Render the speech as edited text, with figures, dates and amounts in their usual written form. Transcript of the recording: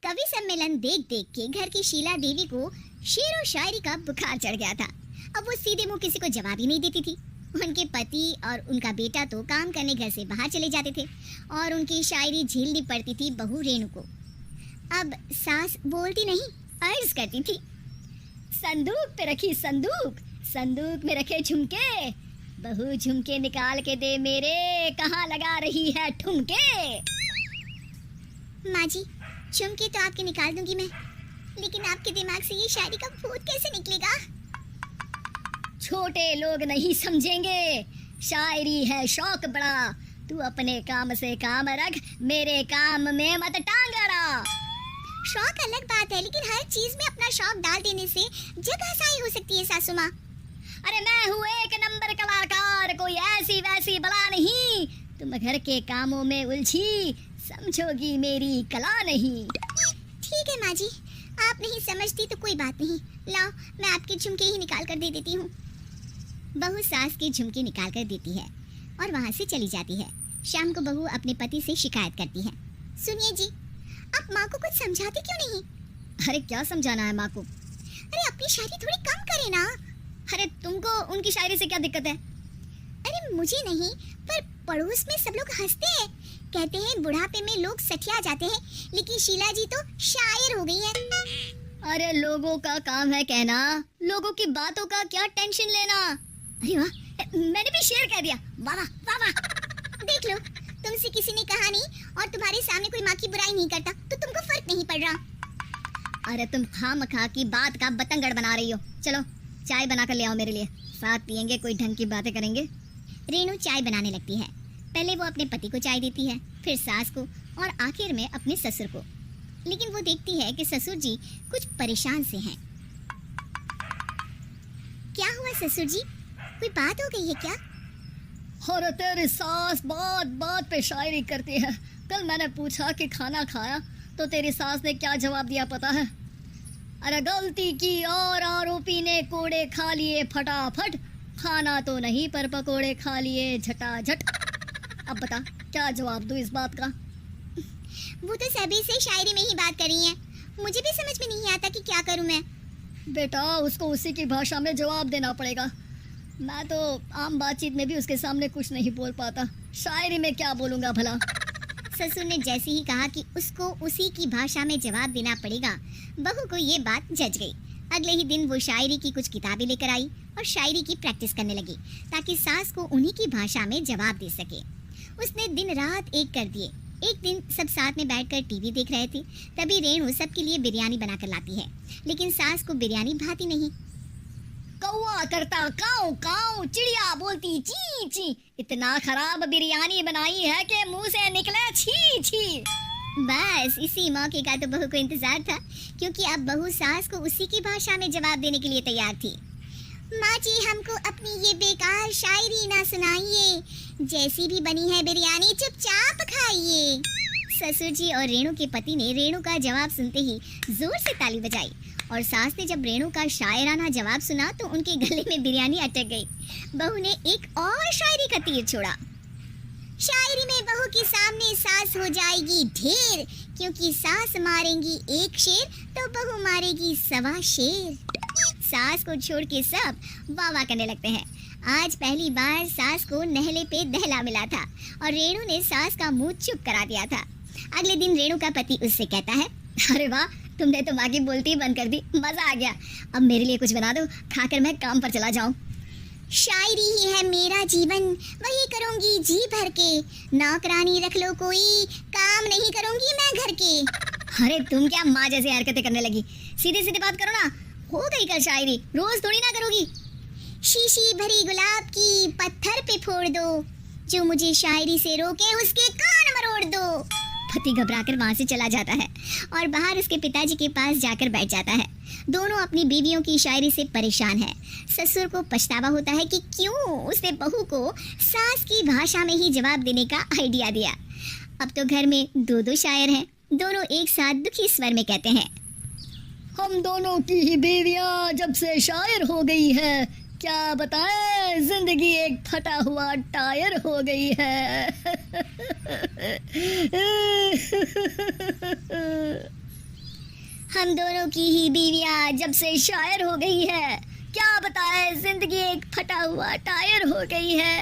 कवि सम्मेलन देख देख के घर की शीला देवी को शेर और शायरी का बुखार चढ़ गया था। अब वो सीधे मुंह किसी को जवाब ही नहीं देती थी। उनके पति और उनका बेटा तो काम करने घर से बाहर चले जाते थे और उनकी शायरी झेलनी पड़ती थी बहू रेणु को। अब सास बोलती नहीं, अर्ज करती थी, संदूक पे रखी संदूक, संदूक में रखे झुमके, बहू झुमके निकाल के दे मेरे, कहाँ लगा रही है ठुमके। माँ जी, झुमके तो आपके निकाल दूंगी मैं, लेकिन आपके दिमाग से ये शायरी का भूत कैसे निकलेगा? छोटे लोग नहीं समझेंगे, शायरी है शौक बड़ा, तू अपने काम से काम रख, मेरे काम में मत टांग अड़ा। शौक अलग बात है, लेकिन हर चीज में अपना शौक डाल देने से जग हंसाई हो सकती है सासू माँ। अरे मैं हूँ एक नंबर कलाकार, कोई ऐसी वैसी बला नहीं, तुम घर के कामों में उलझी, समझोगी मेरी कला नहीं। ठीक है माँ जी, आप नहीं समझती तो कोई बात नहीं, लाओ मैं आपके झुमके ही निकाल कर दे देती हूँ। बहू सास के झुमके निकाल कर देती है और वहाँ से चली जाती है। शाम को बहू अपने पति से शिकायत करती है, सुनिए जी, आप माँ को कुछ समझाते क्यों नहीं? अरे क्या समझाना है माँ को? अरे अपनी शायरी थोड़ी कम करे ना। अरे तुमको उनकी शायरी से क्या दिक्कत है? अरे मुझे नहीं, पर पड़ोस में सब लोग हंसते हैं, कहते हैं बुढ़ापे में लोग सठिया जाते हैं, लेकिन शीला जी तो शायर हो गई है। अरे लोगों का काम है कहना, लोगों की बातों का क्या टेंशन लेना। अरे वाह, मैंने भी शेर कह दिया, वाह वाह वाह। देख लो, तुमसे किसी ने कहा नहीं और तुम्हारे सामने कोई माँ की बुराई नहीं करता तो तुमको फर्क नहीं पड़ रहा। अरे तुम खामखा की बात का बतंगड़ बना रही हो। चलो चाय बना कर ले आओ मेरे लिए, साथ पियेंगे, कोई ढंग की बातें करेंगे। रेणु चाय बनाने लगती है। पहले वो अपने पति को चाय देती है, फिर सास को और आखिर में अपने ससुर को। लेकिन वो देखती है कि ससुर जी कुछ परेशान से हैं। क्या हुआ ससुर जी, कोई बात हो गई है क्या? अरे तेरी सास बात बात पे शायरी करती है। कल मैंने पूछा कि खाना खाया तो तेरी सास ने क्या जवाब दिया पता है? अरे गलती की और आरोपी ने कोड़े खा लिए फटाफट, खाना तो नहीं पर पकोड़े खा लिए झटाझट। अब बता क्या जवाब दूं इस बात का? वो तो सभी से शायरी में ही बात कर रही हैं, मुझे भी समझ में नहीं आता कि क्या करूं मैं। बेटा उसको उसी की भाषा में जवाब देना पड़ेगा। मैं तो आम बातचीत में भी उसके सामने कुछ नहीं बोल पाता, शायरी में क्या बोलूंगा भला। ससुर ने जैसे ही कहा कि उसको उसी की भाषा में जवाब देना पड़ेगा, बहू को ये बात जच गई। अगले ही दिन वो शायरी की कुछ किताबें लेकर आई और शायरी की प्रैक्टिस करने लगी ताकि सास को उन्हीं की भाषा में जवाब दे सके। उसने दिन रात एक कर दिए। एक दिन सब साथ में बैठकर टीवी देख रहे थे, तभी रेणु सबके लिए बिरयानी बनाकर लाती है, लेकिन सास को बिरयानी भाती नहीं। कौवा करता काऊ काऊ, चिड़िया बोलती ची ची, इतना खराब बिरयानी बनाई है कि मुंह से निकले छी छी। बस इसी मौके का तो बहू को इंतजार था, क्योंकि अब बहू सास को उसी की भाषा में जवाब देने के लिए तैयार थी। माँ जी, हमको अपनी ये बेकार शायरी ना सुनाइए, जैसी भी बनी है बिरयानी चुपचाप खाइए। ससुर जी और रेणु के पति ने रेणु का जवाब सुनते ही जोर से ताली बजाई और सास ने जब रेणु का शायराना जवाब सुना तो उनके गले में बिरयानी अटक गई। बहू ने एक और शायरी का तीर छोड़ा। शायरी में बहू के सामने सास हो जाएगी ढेर, क्योंकि सास मारेंगी एक शेर तो बहू मारेगी 1.25 शेर। सास को छोड़ के सब वाह वाह करने लगते हैं। आज पहली बार सास को नहले पे दहला मिला था और रेणु ने सास का मुंह चुप करा दिया था। अगले दिन रेणु का पति उससे कहता है, अरे वाह, तुमने तो माँ की बोलती बंद कर दी, मजा आ गया। अब मेरे लिए कुछ बना दो, खाकर मैं काम पर चला जाऊं। शायरी ही है मेरा जीवन, वही करूंगी जी भर के, नौकरानी रख लो कोई, काम नहीं करूंगी मैं घर के। अरे तुम क्या माँ जैसी हरकतें करने लगी, सीधे सीधे बात करो ना। हो गई कल शायरी, रोज थोड़ी ना करोगी। शीशी भरी गुलाब की पत्थर पे फोड़ दो, जो मुझे शायरी से रोके उसके कान मरोड़ दो। पति घबराकर वहां से चला जाता है और बाहर उसके पिताजी के पास जाकर बैठ जाता है। दोनों अपनी बीवियों की शायरी से परेशान है। ससुर को पछतावा होता है कि क्यों उसने बहू को सास की भाषा में ही जवाब देने का आइडिया दिया। अब तो घर में 2 शायर हैं। दोनों एक साथ दुखी स्वर में कहते हैं, हम दोनों की ही बीवियां जब से शायर हो गई है, क्या बताएं, जिंदगी एक फटा हुआ टायर हो गई है। हम दोनों की ही बीवियां जब से शायर हो गई है, क्या बताएं, जिंदगी एक फटा हुआ टायर हो गई है।